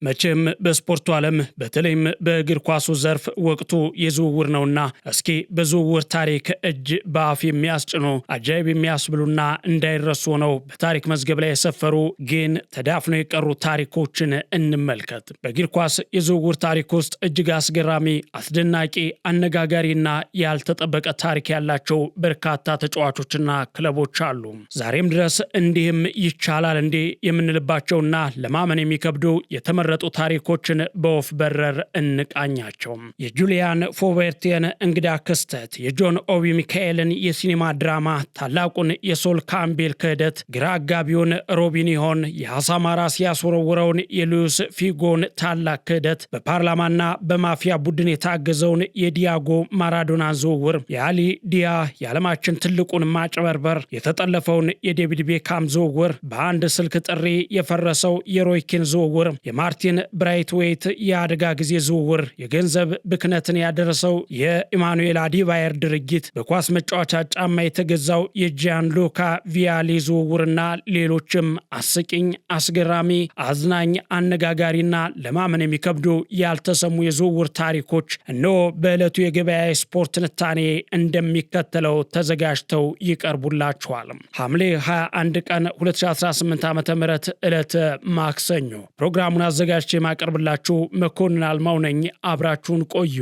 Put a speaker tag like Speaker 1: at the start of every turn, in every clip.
Speaker 1: መቼም በስፖርቱ ዓለም በተለይም በእግር ኳሱ ዘርፍ ወቅቱ የዝውውር ነውና እስኪ በዝውውር ታሪክ እጅ በአፍ የሚያስጭኑ አጃይብ የሚያስብሉና እንዳይረሱ ሆነው በታሪክ መዝገብ ላይ የሰፈሩ ግን ተዳፍነው የቀሩ ታሪኮችን እንመልከት። በእግር ኳስ የዝውውር ታሪክ ውስጥ እጅግ አስገራሚ፣ አስደናቂ፣ አነጋጋሪና ያልተጠበቀ ታሪክ ያላቸው በርካታ ተጫዋቾችና ክለቦች አሉ። ዛሬም ድረስ እንዲህም ይቻላል እንዴ የምንልባቸውና ለማመን የሚከብዱ የተመረጡ ታሪኮችን በወፍ በረር እንቃኛቸው። የጁሊያን ፎቨርቴን እንግዳ ክስተት፣ የጆን ኦቢ ሚካኤልን የሲኔማ ድራማ፣ ታላቁን የሶል ካምቤል ክህደት፣ ግራ አጋቢውን ሮቢኒሆን፣ የአሳማ ራስ ያስወረውረውን የሉዊስ ፊጎን ታላቅ ክህደት፣ በፓርላማና በማፊያ ቡድን የታገዘውን የዲያጎ ማራዶናን ዝውውር፣ የአሊ ዲያ የዓለማችን ትልቁን ማጭበርበር፣ የተጠለፈውን የዴቪድ ቤካም ዝውውር፣ በአንድ ስልክ ጥሪ የፈረሰው የሮይኪን ዝውውር፣ የማርቲን ብራይትዌይት የአደጋ ጊዜ ዝውውር፣ የገንዘብ ብክነትን ያደረሰው የኢማኑኤል አዲባየር ድርጊት፣ በኳስ መጫወቻ ጫማ የተገዛው የጂያን ሉካ ቪያሊ ዝውውርና ሌሎችም አስቂኝ፣ አስገራሚ፣ አዝናኝ፣ አነጋጋሪና ለማመን የሚከብዱ ያልተሰሙ የዝውውር ታሪኮች እነሆ በዕለቱ የገበያ ስፖርት ትንታኔ እንደሚከተለው ተዘጋጅተው ይቀርቡላችኋል። ሐምሌ 21 ቀን 2018 ዓ.ም ዕለተ ማክሰኞ ፕሮግራሙን አዘጋጅቼ ማቀርብላችሁ መኮንን አልማው ነኝ። አብራችሁን ቆዩ።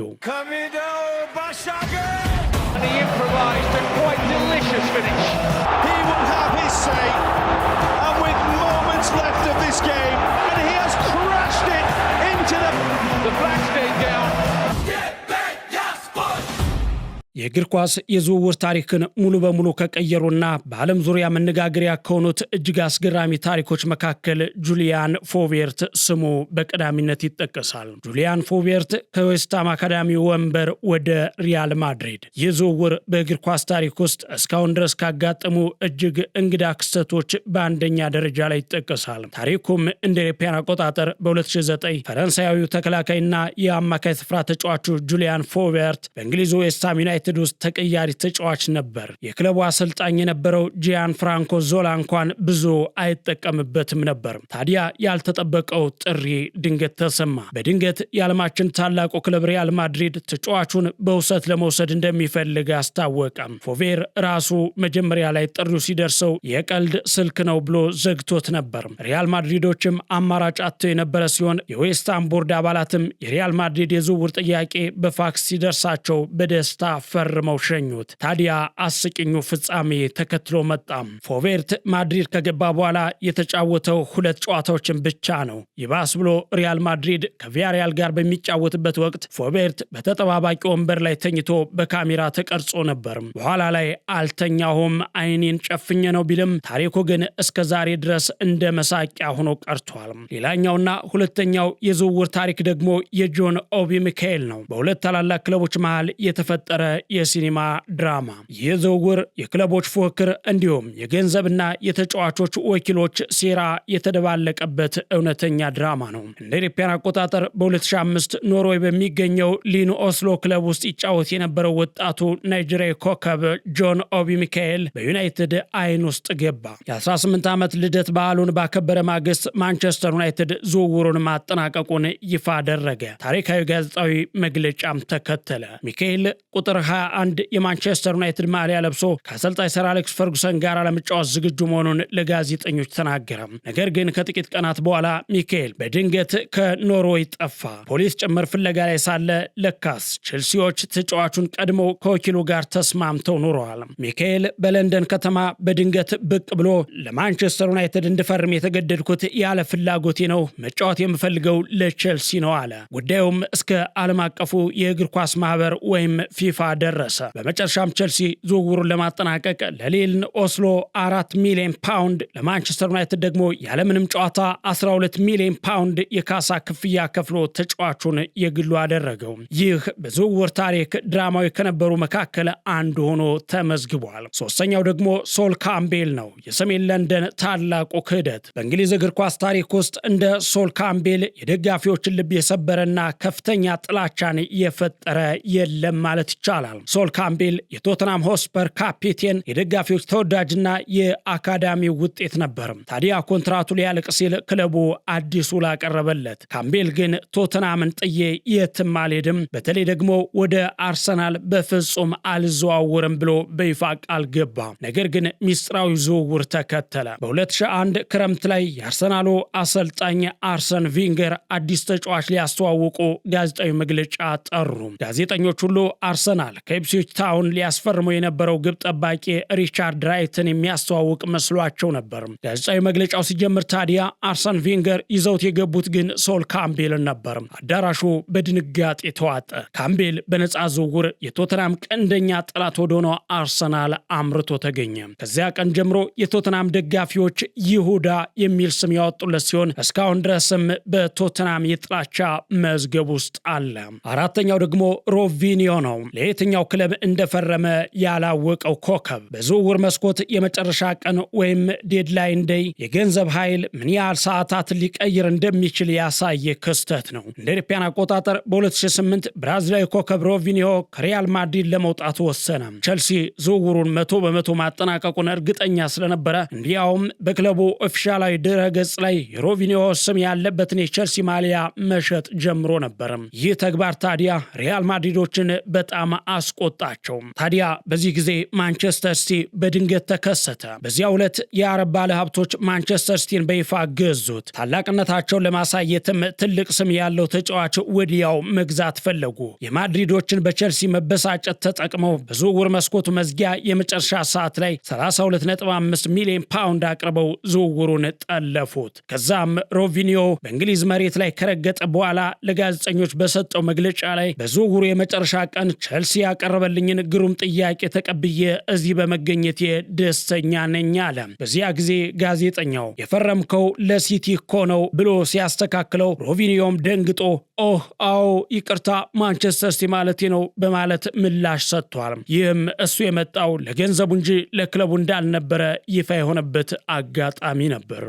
Speaker 1: የእግር ኳስ የዝውውር ታሪክን ሙሉ በሙሉ ከቀየሩና በዓለም ዙሪያ መነጋገሪያ ከሆኑት እጅግ አስገራሚ ታሪኮች መካከል ጁሊያን ፎቬርት ስሙ በቀዳሚነት ይጠቀሳል። ጁሊያን ፎቬርት ከዌስትሃም አካዳሚ ወንበር ወደ ሪያል ማድሪድ። ይህ ዝውውር በእግር ኳስ ታሪክ ውስጥ እስካሁን ድረስ ካጋጠሙ እጅግ እንግዳ ክስተቶች በአንደኛ ደረጃ ላይ ይጠቀሳል። ታሪኩም እንደ አውሮፓውያን አቆጣጠር በ2009 ፈረንሳያዊው ተከላካይና የአማካይ ስፍራ ተጫዋቹ ጁሊያን ፎቬርት በእንግሊዙ ዌስትሃም ዩናይትድ ውስጥ ተቀያሪ ተጫዋች ነበር። የክለቡ አሰልጣኝ የነበረው ጂያን ፍራንኮ ዞላ እንኳን ብዙ አይጠቀምበትም ነበር። ታዲያ ያልተጠበቀው ጥሪ ድንገት ተሰማ። በድንገት የዓለማችን ታላቁ ክለብ ሪያል ማድሪድ ተጫዋቹን በውሰት ለመውሰድ እንደሚፈልግ አስታወቀ። ፎቬር ራሱ መጀመሪያ ላይ ጥሪው ሲደርሰው የቀልድ ስልክ ነው ብሎ ዘግቶት ነበር። ሪያል ማድሪዶችም አማራጭ አጥተው የነበረ ሲሆን የዌስትሃም ቦርድ አባላትም የሪያል ማድሪድ የዝውውር ጥያቄ በፋክስ ሲደርሳቸው በደስታ ፈርመው ሸኙት። ታዲያ አስቂኙ ፍጻሜ ተከትሎ መጣ። ፎቬርት ማድሪድ ከገባ በኋላ የተጫወተው 2 ጨዋታዎችን ብቻ ነው። ይባስ ብሎ ሪያል ማድሪድ ከቪያሪያል ጋር በሚጫወትበት ወቅት ፎቬርት በተጠባባቂ ወንበር ላይ ተኝቶ በካሜራ ተቀርጾ ነበር። በኋላ ላይ አልተኛሁም አይኔን ጨፍኜ ነው ቢልም ታሪኩ ግን እስከ ዛሬ ድረስ እንደ መሳቂያ ሆኖ ቀርቷል። ሌላኛውና ሁለተኛው የዝውውር ታሪክ ደግሞ የጆን ኦቢ ሚካኤል ነው። በሁለት ታላላቅ ክለቦች መሃል የተፈጠረ የሲኔማ ድራማ። ይህ ዝውውር የክለቦች ፉክክር እንዲሁም የገንዘብና የተጫዋቾች ወኪሎች ሴራ የተደባለቀበት እውነተኛ ድራማ ነው። እንደ አውሮፓውያን አቆጣጠር በ2005 ኖርዌይ በሚገኘው ሊን ኦስሎ ክለብ ውስጥ ይጫወት የነበረው ወጣቱ ናይጄሪያዊ ኮከብ ጆን ኦቢ ሚካኤል በዩናይትድ አይን ውስጥ ገባ። የ18 ዓመት ልደት በዓሉን ባከበረ ማግስት ማንቸስተር ዩናይትድ ዝውውሩን ማጠናቀቁን ይፋ አደረገ። ታሪካዊ ጋዜጣዊ መግለጫም ተከተለ። ሚካኤል ቁጥር 21 የማንቸስተር ዩናይትድ ማሊያ ለብሶ ከአሰልጣኝ ሰር አሌክስ ፈርጉሰን ጋር ለመጫወት ዝግጁ መሆኑን ለጋዜጠኞች ተናገረ። ነገር ግን ከጥቂት ቀናት በኋላ ሚካኤል በድንገት ከኖርዌይ ጠፋ። ፖሊስ ጭምር ፍለጋ ላይ ሳለ ለካስ ቼልሲዎች ተጫዋቹን ቀድሞ ከወኪሉ ጋር ተስማምተው ኖረዋል። ሚካኤል በለንደን ከተማ በድንገት ብቅ ብሎ ለማንቸስተር ዩናይትድ እንድፈርም የተገደድኩት ያለ ፍላጎቴ ነው፣ መጫወት የምፈልገው ለቼልሲ ነው አለ። ጉዳዩም እስከ ዓለም አቀፉ የእግር ኳስ ማህበር ወይም ፊፋ ደረሰ። በመጨረሻም ቼልሲ ዝውውሩን ለማጠናቀቅ ለሊል ኦስሎ 4 ሚሊዮን ፓውንድ፣ ለማንቸስተር ዩናይትድ ደግሞ ያለምንም ጨዋታ 12 ሚሊዮን ፓውንድ የካሳ ክፍያ ከፍሎ ተጫዋቹን የግሉ አደረገው። ይህ በዝውውር ታሪክ ድራማዊ ከነበሩ መካከል አንዱ ሆኖ ተመዝግቧል። ሶስተኛው ደግሞ ሶል ካምቤል ነው። የሰሜን ለንደን ታላቁ ክህደት። በእንግሊዝ እግር ኳስ ታሪክ ውስጥ እንደ ሶል ካምቤል የደጋፊዎችን ልብ የሰበረና ከፍተኛ ጥላቻን የፈጠረ የለም ማለት ይቻላል። ይመስላል። ሶል ካምቤል የቶተናም ሆስፐር ካፒቴን፣ የደጋፊዎች ተወዳጅና የአካዳሚው ውጤት ነበር። ታዲያ ኮንትራቱ ሊያልቅ ሲል ክለቡ አዲስ ውል አቀረበለት። ካምቤል ግን ቶተናምን ጥዬ የትም አልሄድም፣ በተለይ ደግሞ ወደ አርሰናል በፍጹም አልዘዋውርም ብሎ በይፋ ቃል ገባ። ነገር ግን ሚስጥራዊ ዝውውር ተከተለ። በ2001 ክረምት ላይ የአርሰናሉ አሰልጣኝ አርሰን ቪንገር አዲስ ተጫዋች ሊያስተዋውቁ ጋዜጣዊ መግለጫ ጠሩ። ጋዜጠኞች ሁሉ አርሰናል ከኢፕስዊች ታውን ሊያስፈርመው የነበረው ግብ ጠባቂ ሪቻርድ ራይትን የሚያስተዋውቅ መስሏቸው ነበር። ጋዜጣዊ መግለጫው ሲጀምር ታዲያ አርሰን ቪንገር ይዘውት የገቡት ግን ሶል ካምቤልን ነበር። አዳራሹ በድንጋጤ ተዋጠ። ካምቤል በነፃ ዝውውር የቶተናም ቀንደኛ ጠላት ወደሆነው አርሰናል አምርቶ ተገኘ። ከዚያ ቀን ጀምሮ የቶተናም ደጋፊዎች ይሁዳ የሚል ስም ያወጡለት ሲሆን እስካሁን ድረስም በቶተናም የጥላቻ መዝገብ ውስጥ አለ። አራተኛው ደግሞ ሮቪኒዮ ነው። ለየትኛው ክለብ እንደፈረመ ያላወቀው ኮከብ በዝውውር መስኮት የመጨረሻ ቀን ወይም ዴድላይን ዴይ የገንዘብ ኃይል ምን ያህል ሰዓታትን ሊቀይር እንደሚችል ያሳየ ክስተት ነው። እንደ አውሮፓውያን አቆጣጠር በ2008 ብራዚላዊ ኮከብ ሮቪኒዮ ከሪያል ማድሪድ ለመውጣት ወሰነ። ቸልሲ ዝውውሩን 100% ማጠናቀቁን እርግጠኛ ስለነበረ እንዲያውም በክለቡ ኦፊሻላዊ ድረገጽ ላይ የሮቪኒዮ ስም ያለበትን የቸልሲ ማሊያ መሸጥ ጀምሮ ነበር። ይህ ተግባር ታዲያ ሪያል ማድሪዶችን በጣም አስቆጣቸው። ታዲያ በዚህ ጊዜ ማንቸስተር ሲቲ በድንገት ተከሰተ። በዚያ ዕለት የአረብ ባለሀብቶች ማንቸስተር ሲቲን በይፋ ገዙት። ታላቅነታቸውን ለማሳየትም ትልቅ ስም ያለው ተጫዋች ወዲያው መግዛት ፈለጉ። የማድሪዶችን በቸልሲ መበሳጨት ተጠቅመው በዝውውር መስኮቱ መዝጊያ የመጨረሻ ሰዓት ላይ 32.5 ሚሊዮን ፓውንድ አቅርበው ዝውውሩን ጠለፉት። ከዛም ሮቪኒዮ በእንግሊዝ መሬት ላይ ከረገጠ በኋላ ለጋዜጠኞች በሰጠው መግለጫ ላይ በዝውውሩ የመጨረሻ ቀን ቸልሲ ያቀረበልኝን ግሩም ጥያቄ ተቀብዬ እዚህ በመገኘቴ ደስተኛ ነኝ አለ። በዚያ ጊዜ ጋዜጠኛው የፈረምከው ለሲቲ እኮ ነው ብሎ ሲያስተካክለው ሮቪኒዮም ደንግጦ ኦህ አዎ ይቅርታ ማንቸስተር ሲቲ ማለቴ ነው በማለት ምላሽ ሰጥቷል። ይህም እሱ የመጣው ለገንዘቡ እንጂ ለክለቡ እንዳልነበረ ይፋ የሆነበት አጋጣሚ ነበር።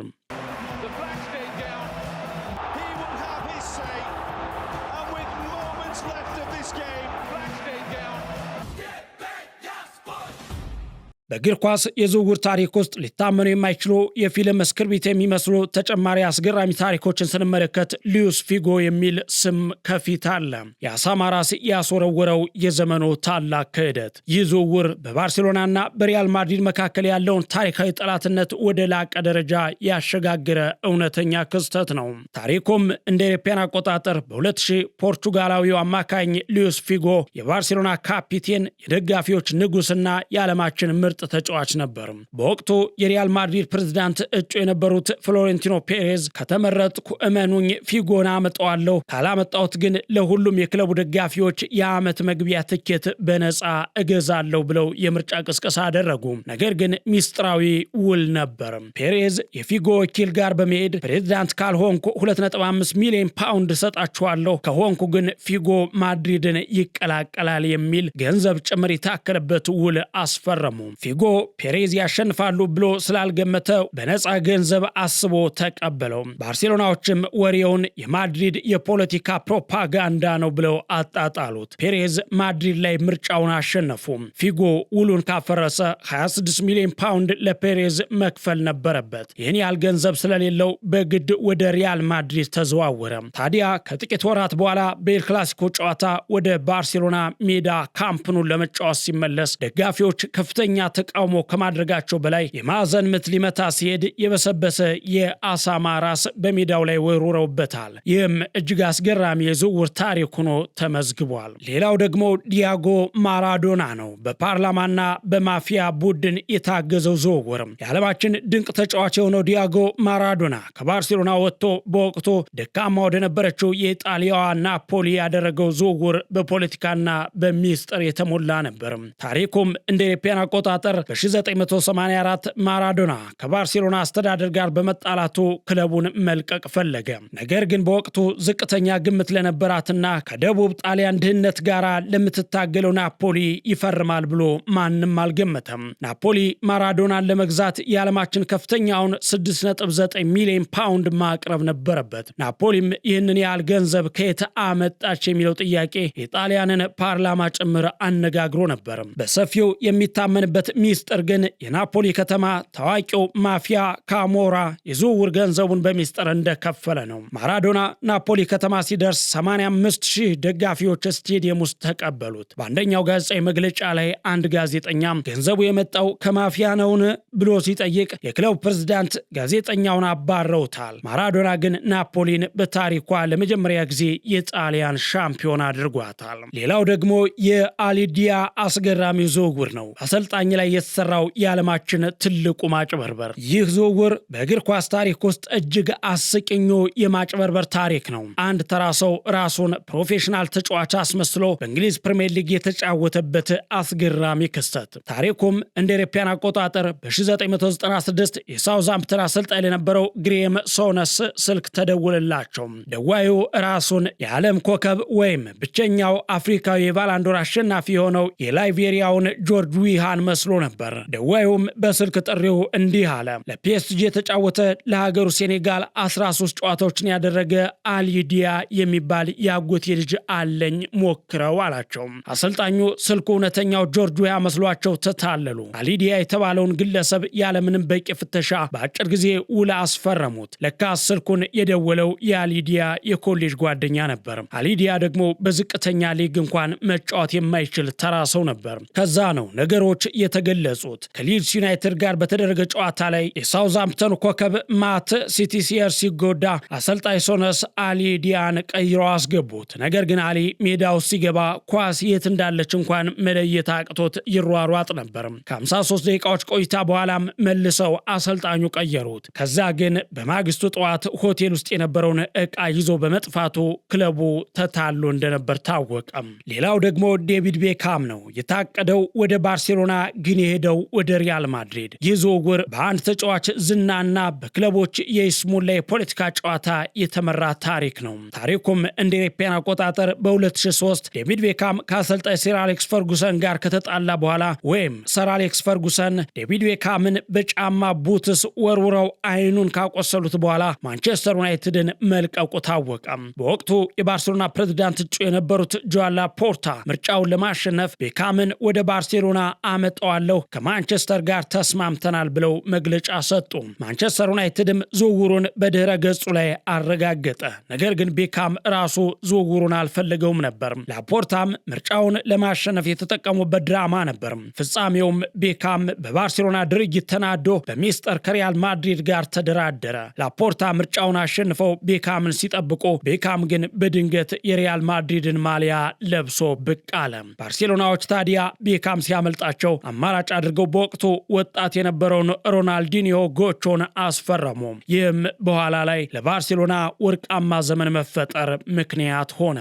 Speaker 1: በእግር ኳስ የዝውውር ታሪክ ውስጥ ሊታመኑ የማይችሉ የፊልም እስክርቢት የሚመስሉ ተጨማሪ አስገራሚ ታሪኮችን ስንመለከት ሉዊስ ፊጎ የሚል ስም ከፊት አለ። የአሳማ ራስ ያስወረወረው የዘመኑ ታላቅ ክህደት። ይህ ዝውውር በባርሴሎናና በሪያል ማድሪድ መካከል ያለውን ታሪካዊ ጠላትነት ወደ ላቀ ደረጃ ያሸጋገረ እውነተኛ ክስተት ነው። ታሪኩም እንደ አውሮፓውያን አቆጣጠር በ2000 ፖርቹጋላዊው አማካኝ ሉዊስ ፊጎ የባርሴሎና ካፒቴን፣ የደጋፊዎች ንጉስና የዓለማችን ምርጥ ተጫዋች ነበር። በወቅቱ የሪያል ማድሪድ ፕሬዝዳንት እጩ የነበሩት ፍሎሬንቲኖ ፔሬዝ ከተመረጥኩ እመኑኝ ፊጎን አመጣዋለሁ፣ ካላመጣሁት ግን ለሁሉም የክለቡ ደጋፊዎች የዓመት መግቢያ ትኬት በነፃ እገዛለሁ ብለው የምርጫ ቅስቀሳ አደረጉ። ነገር ግን ሚስጥራዊ ውል ነበር። ፔሬዝ የፊጎ ወኪል ጋር በመሄድ ፕሬዝዳንት ካልሆንኩ 2.5 ሚሊዮን ፓውንድ ሰጣችኋለሁ፣ ከሆንኩ ግን ፊጎ ማድሪድን ይቀላቀላል የሚል ገንዘብ ጭምር የታከለበት ውል አስፈረሙ። ፊጎ ፔሬዝ ያሸንፋሉ ብሎ ስላልገመተ በነፃ ገንዘብ አስቦ ተቀበለው። ባርሴሎናዎችም ወሬውን የማድሪድ የፖለቲካ ፕሮፓጋንዳ ነው ብለው አጣጣሉት። ፔሬዝ ማድሪድ ላይ ምርጫውን አሸነፉ። ፊጎ ውሉን ካፈረሰ 26 ሚሊዮን ፓውንድ ለፔሬዝ መክፈል ነበረበት። ይህን ያህል ገንዘብ ስለሌለው በግድ ወደ ሪያል ማድሪድ ተዘዋወረ። ታዲያ ከጥቂት ወራት በኋላ በኤል ክላሲኮ ጨዋታ ወደ ባርሴሎና ሜዳ ካምፕኑን ለመጫወት ሲመለስ ደጋፊዎች ከፍተኛ ተቃውሞ ከማድረጋቸው በላይ የማዕዘን ምት ሊመታ ሲሄድ የበሰበሰ የአሳማ ራስ በሜዳው ላይ ወርውረውበታል። ይህም እጅግ አስገራሚ የዝውውር ታሪክ ሆኖ ተመዝግቧል። ሌላው ደግሞ ዲያጎ ማራዶና ነው። በፓርላማና በማፊያ ቡድን የታገዘው ዝውውር። የዓለማችን ድንቅ ተጫዋች የሆነው ዲያጎ ማራዶና ከባርሴሎና ወጥቶ በወቅቱ ደካማ ወደነበረችው የኢጣሊያዋ ናፖሊ ያደረገው ዝውውር በፖለቲካና በሚስጥር የተሞላ ነበር። ታሪኩም እንደ አውሮፓውያን አቆጣጠር አቆጣጠር በ1984 ማራዶና ከባርሴሎና አስተዳደር ጋር በመጣላቱ ክለቡን መልቀቅ ፈለገ። ነገር ግን በወቅቱ ዝቅተኛ ግምት ለነበራትና ከደቡብ ጣሊያን ድህነት ጋር ለምትታገለው ናፖሊ ይፈርማል ብሎ ማንም አልገመተም። ናፖሊ ማራዶናን ለመግዛት የዓለማችን ከፍተኛውን 6.9 ሚሊዮን ፓውንድ ማቅረብ ነበረበት። ናፖሊም ይህንን ያህል ገንዘብ ከየት አመጣች የሚለው ጥያቄ የጣሊያንን ፓርላማ ጭምር አነጋግሮ ነበር። በሰፊው የሚታመንበት ሚስጥር ግን የናፖሊ ከተማ ታዋቂው ማፊያ ካሞራ የዝውውር ገንዘቡን በሚስጥር እንደከፈለ ነው። ማራዶና ናፖሊ ከተማ ሲደርስ 85,000 ደጋፊዎች ስቴዲየም ውስጥ ተቀበሉት። በአንደኛው ጋዜጣዊ መግለጫ ላይ አንድ ጋዜጠኛ ገንዘቡ የመጣው ከማፊያ ነውን ብሎ ሲጠይቅ የክለቡ ፕሬዝዳንት ጋዜጠኛውን አባረውታል። ማራዶና ግን ናፖሊን በታሪኳ ለመጀመሪያ ጊዜ የጣሊያን ሻምፒዮን አድርጓታል። ሌላው ደግሞ የአሊዲያ አስገራሚው ዝውውር ነው። አሰልጣኝ ላይ የተሰራው የዓለማችን ትልቁ ማጭበርበር። ይህ ዝውውር በእግር ኳስ ታሪክ ውስጥ እጅግ አስቂኙ የማጭበርበር ታሪክ ነው። አንድ ተራ ሰው ራሱን ፕሮፌሽናል ተጫዋች አስመስሎ በእንግሊዝ ፕሪሚየር ሊግ የተጫወተበት አስገራሚ ክስተት። ታሪኩም እንደ አውሮፓውያን አቆጣጠር በ1996 የሳውዛምፕተን አሰልጣኝ የነበረው ግሬም ሶነስ ስልክ ተደውለላቸው። ደዋዩ ራሱን የዓለም ኮከብ ወይም ብቸኛው አፍሪካዊ የባላንዶር አሸናፊ የሆነው የላይቤሪያውን ጆርጅ ዊሃን መስሎ ነበር። ደዋዩም በስልክ ጥሪው እንዲህ አለ። ለፒኤስጂ የተጫወተ ለሀገሩ ሴኔጋል 13 ጨዋታዎችን ያደረገ አሊዲያ የሚባል የአጎቴ ልጅ አለኝ ሞክረው አላቸው። አሰልጣኙ ስልኩ እውነተኛው ጆርጅ ዊሃ መስሏቸው ተታለሉ። አሊዲያ የተባለውን ግለሰብ ያለምንም በቂ ፍተሻ በአጭር ጊዜ ውል አስፈረሙት። ለካስ ስልኩን የደወለው የአሊዲያ የኮሌጅ ጓደኛ ነበር። አሊዲያ ደግሞ በዝቅተኛ ሊግ እንኳን መጫወት የማይችል ተራ ሰው ነበር። ከዛ ነው ነገሮች የተገለጹት። ከሊድስ ዩናይትድ ጋር በተደረገ ጨዋታ ላይ የሳውዛምፕተኑ ኮከብ ማት ሲቲሲየር ሲጎዳ አሰልጣኝ ሶነስ አሊዲያን ቀይረው አስገቡት። ነገር ግን አሊ ሜዳው ሲገባ ኳስ የት እንዳለች እንኳን መለየት አቅቶት ይሯሯጥ ነበር። ከ53 ደቂቃዎች ቆይታ በኋላም መልሰው አሰልጣኙ ቀየሩት። ከዛ ግን በማግስቱ ጠዋት ሆቴል ውስጥ የነበረውን ዕቃ ይዞ በመጥፋቱ ክለቡ ተታሎ እንደነበር ታወቀም። ሌላው ደግሞ ዴቪድ ቤካም ነው። የታቀደው ወደ ባርሴሎና ግን የሄደው ወደ ሪያል ማድሪድ። ይህ ዝውውር በአንድ ተጫዋች ዝናና በክለቦች የይስሙላ የፖለቲካ ጨዋታ የተመራ ታሪክ ነው። ታሪኩም እንደ አውሮፓውያን አቆጣጠር በ2003 ዴቪድ ቤካም ከአሰልጣኝ ሰር አሌክስ ፈርጉሰን ጋር ከተጣላ በኋላ ወይም ሰር አሌክስ ፈርጉሰን ዴቪድ ቤካምን በጫማ ቡትስ ወርውረው አይኑን ካቆሰሉት በኋላ ማንቸስተር ዩናይትድን መልቀቁ ታወቀ። በወቅቱ የባርሴሎና ፕሬዝዳንት እጩ የነበሩት ጆዋን ላፖርታ ምርጫውን ለማሸነፍ ቤካምን ወደ ባርሴሎና አመጣዋለሁ ከማንቸስተር ጋር ተስማምተናል ብለው መግለጫ ሰጡ። ማንቸስተር ዩናይትድም ዝውውሩን በድህረ ገጹ ላይ አረጋገጠ። ነገር ግን ቤካም ራሱ ዝውውሩን አልፈለገውም ነበር። ላፖርታም ምርጫውን ለማሸነፍ የተጠቀሙበት ድራማ ነበር። ፍጻሜውም ቤካም በባርሴሎና ድርጊት ተናዶ በሚስጥር ከሪያል ማድሪድ ጋር ተደራደረ። ላፖርታ ምርጫውን አሸንፈው ቤካምን ሲጠብቁ፣ ቤካም ግን በድንገት የሪያል ማድሪድን ማሊያ ለብሶ ብቅ አለ። ባርሴሎናዎች ታዲያ ቤካም ሲያመልጣቸው አማራጭ አድርገው በወቅቱ ወጣት የነበረውን ሮናልዲኒዮ ጎቾን አስፈረሙ። ይህም በኋላ ላይ ለባርሴሎና ወርቃማ ዘመን መፈጠር ምክንያት ሆነ።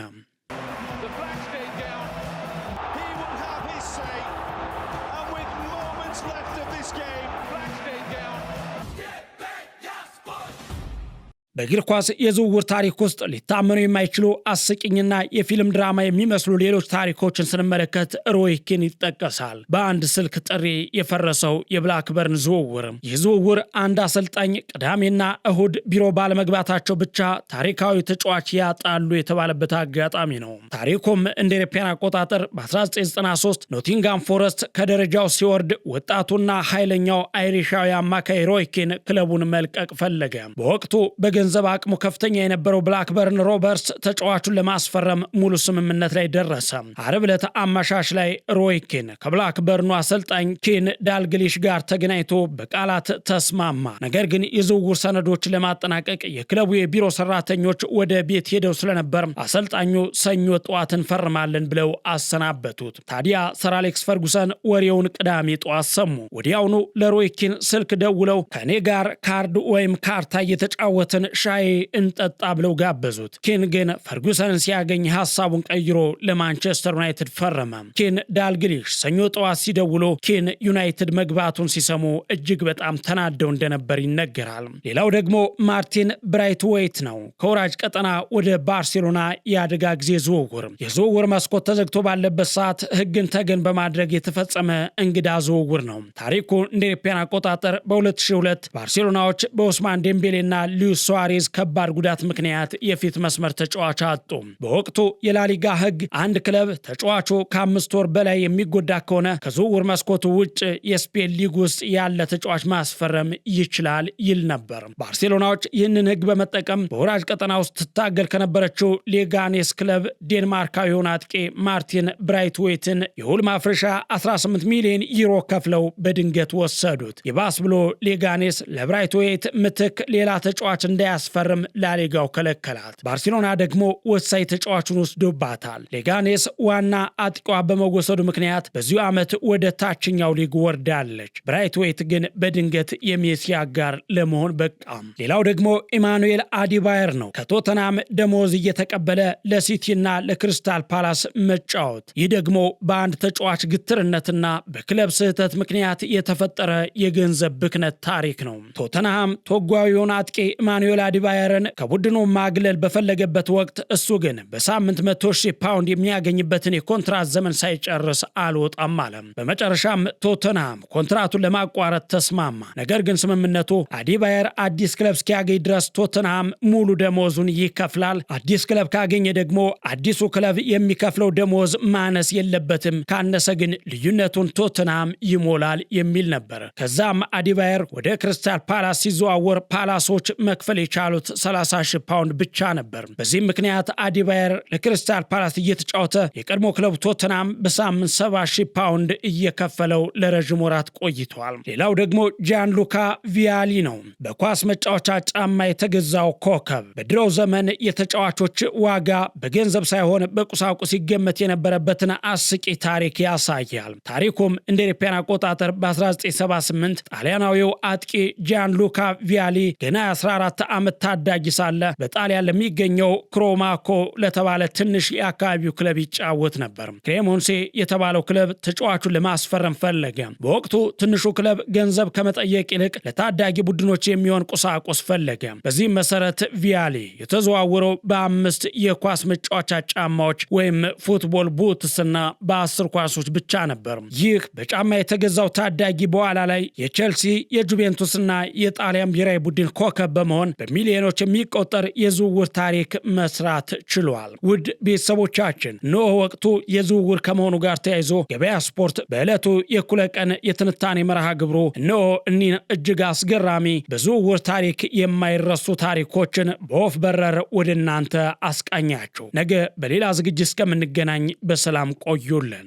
Speaker 1: በእግር ኳስ የዝውውር ታሪክ ውስጥ ሊታመኑ የማይችሉ አስቂኝና የፊልም ድራማ የሚመስሉ ሌሎች ታሪኮችን ስንመለከት ሮይ ኪን ይጠቀሳል። በአንድ ስልክ ጥሪ የፈረሰው የብላክበርን ዝውውር። ይህ ዝውውር አንድ አሰልጣኝ ቅዳሜና እሁድ ቢሮ ባለመግባታቸው ብቻ ታሪካዊ ተጫዋች ያጣሉ የተባለበት አጋጣሚ ነው። ታሪኩም እንደ አውሮፓውያን አቆጣጠር በ1993 ኖቲንጋም ፎረስት ከደረጃው ሲወርድ ወጣቱና ኃይለኛው አይሪሻዊ አማካይ ሮይ ኪን ክለቡን መልቀቅ ፈለገ። በወቅቱ ገንዘብ አቅሙ ከፍተኛ የነበረው ብላክበርን ሮበርትስ ተጫዋቹን ለማስፈረም ሙሉ ስምምነት ላይ ደረሰ። ዓርብ ዕለት አመሻሽ ላይ ሮይ ኪን ከብላክበርኑ አሰልጣኝ ኬን ዳልግሊሽ ጋር ተገናኝቶ በቃላት ተስማማ። ነገር ግን የዝውውር ሰነዶችን ለማጠናቀቅ የክለቡ የቢሮ ሰራተኞች ወደ ቤት ሄደው ስለነበር አሰልጣኙ ሰኞ ጠዋት እንፈርማለን ብለው አሰናበቱት። ታዲያ ሰር አሌክስ ፈርጉሰን ወሬውን ቅዳሜ ጠዋት ሰሙ። ወዲያውኑ ለሮይ ኪን ስልክ ደውለው ከኔ ጋር ካርድ ወይም ካርታ እየተጫወትን ሻይ እንጠጣ ብለው ጋበዙት። ኬን ግን ፈርጉሰንን ሲያገኝ ሐሳቡን ቀይሮ ለማንቸስተር ዩናይትድ ፈረመ። ኬን ዳልግሊሽ ሰኞ ጠዋት ሲደውሎ ኬን ዩናይትድ መግባቱን ሲሰሙ እጅግ በጣም ተናደው እንደነበር ይነገራል። ሌላው ደግሞ ማርቲን ብራይትዌይት ነው። ከወራጅ ቀጠና ወደ ባርሴሎና የአደጋ ጊዜ ዝውውር የዝውውር መስኮት ተዘግቶ ባለበት ሰዓት ሕግን ተገን በማድረግ የተፈጸመ እንግዳ ዝውውር ነው። ታሪኩ እንደ ኢሮፓውያን አቆጣጠር በ2002 ባርሴሎናዎች በኦስማን ዴምቤሌና ሉዊስ ሱዋሬዝ ከባድ ጉዳት ምክንያት የፊት መስመር ተጫዋች አጡ። በወቅቱ የላሊጋ ሕግ አንድ ክለብ ተጫዋቹ ከ5 ወር በላይ የሚጎዳ ከሆነ ከዝውውር መስኮቱ ውጭ የስፔን ሊግ ውስጥ ያለ ተጫዋች ማስፈረም ይችላል ይል ነበር። ባርሴሎናዎች ይህንን ሕግ በመጠቀም በወራጅ ቀጠና ውስጥ ትታገል ከነበረችው ሌጋኔስ ክለብ ዴንማርካዊውን አጥቂ ማርቲን ብራይትዌይትን የውል ማፍረሻ 18 ሚሊዮን ዩሮ ከፍለው በድንገት ወሰዱት። ይባስ ብሎ ሌጋኔስ ለብራይትዌይት ምትክ ሌላ ተጫዋች እንዳያስፈርም ላሊጋው ከለከላት። ባርሴሎና ደግሞ ወሳኝ ተጫዋቹን ወስዶባታል። ሌጋኔስ ዋና አጥቂዋ በመወሰዱ ምክንያት በዚሁ ዓመት ወደ ታችኛው ሊግ ወርዳለች። ብራይትዌይት ግን በድንገት የሜሲ አጋር ለመሆን በቃም። ሌላው ደግሞ ኢማኑኤል አዲባየር ነው። ከቶተናም ደሞዝ እየተቀበለ ለሲቲና ለክሪስታል ፓላስ መጫወት። ይህ ደግሞ በአንድ ተጫዋች ግትርነትና በክለብ ስህተት ምክንያት የተፈጠረ የገንዘብ ብክነት ታሪክ ነው። ቶተንሃም ቶጓዊውን አጥቂ ኢማኑኤል አዲባየርን ከቡድኑ ማግለል በፈለገበት ወቅት እሱ ግን በሳምንት 100,000 ፓውንድ የሚያገኝበትን የኮንትራት ዘመን ሳይጨርስ አልወጣም አለ። በመጨረሻም ቶተንሃም ኮንትራቱን ለማቋረጥ ተስማማ። ነገር ግን ስምምነቱ አዲባየር አዲስ ክለብ እስኪያገኝ ድረስ ቶተንሃም ሙሉ ደሞዙን ይከፍላል። አዲስ ክለብ ካገኘ ደግሞ አዲሱ ክለብ የሚከፍለው ደሞዝ ማነስ የለበትም፣ ካነሰ ግን ልዩነቱን ቶተንሃም ይሞላል የሚል ነበር። ከዛም አዲባየር ወደ ክሪስታል ፓላስ ሲዘዋወር ፓላሶች መክፈል የቻሉት 30,000 ፓውንድ ብቻ ነበር። በዚህም ምክንያት አዲባየር ለክሪስታል ፓላስ እየተጫወተ የቀድሞ ክለብ ቶተንሃም በሳምንት 70,000 ፓውንድ እየከፈለው ለረዥም ወራት ቆይቷል። ሌላው ደግሞ ጂያንሉካ ቪያሊ ነው። በኳስ መጫወቻ ጫማ የተገዛው ኮከብ በድሮው ዘመን የተጫዋቾች ዋጋ በገንዘብ ሳይሆን በቁሳቁስ ይገመት የነበረበትን አስቂ ታሪክ ያሳያል። ታሪኩም እንደ ኢሮፓውያን አቆጣጠር በ1978 ጣሊያናዊው አጥቂ ጂያንሉካ ቪያሊ ገና 14 ዓመት ታዳጊ ሳለ በጣሊያን ለሚገኘው ክሮማኮ ለተባለ ትንሽ የአካባቢው ክለብ ይጫወት ነበር። ክሬሞንሴ የተባለው ክለብ ተጫዋቹን ለማስፈረም ፈለገ። በወቅቱ ትንሹ ክለብ ገንዘብ ከመጠየቅ ይልቅ ለታዳጊ ቡድኖች የሚሆን ቁሳቁስ ፈለገ። በዚህም መሰረት ቪያሊ የተዘዋወረው በ5 የኳስ መጫወቻ ጫማዎች ወይም ፉትቦል ቡትስና በ10 ኳሶች ብቻ ነበር። ይህ በጫማ የተገዛው ታዳጊ በኋላ ላይ የቼልሲ የጁቬንቱስና የጣሊያን ብሔራዊ ቡድን ኮከብ በመሆን በሚሊዮኖች የሚቆጠር የዝውውር ታሪክ መስራት ችሏል። ውድ ቤተሰቦቻችን እነሆ ወቅቱ የዝውውር ከመሆኑ ጋር ተያይዞ ገበያ ስፖርት በዕለቱ የእኩለ ቀን የትንታኔ መርሃ ግብሩ እነሆ እኒህን እጅግ አስገራሚ በዝውውር ታሪክ የማይረሱ ታሪኮችን በወፍ በረር ወደ እናንተ አስቃኛችሁ። ነገ በሌላ ዝግጅት እስከምንገናኝ በሰላም ቆዩልን።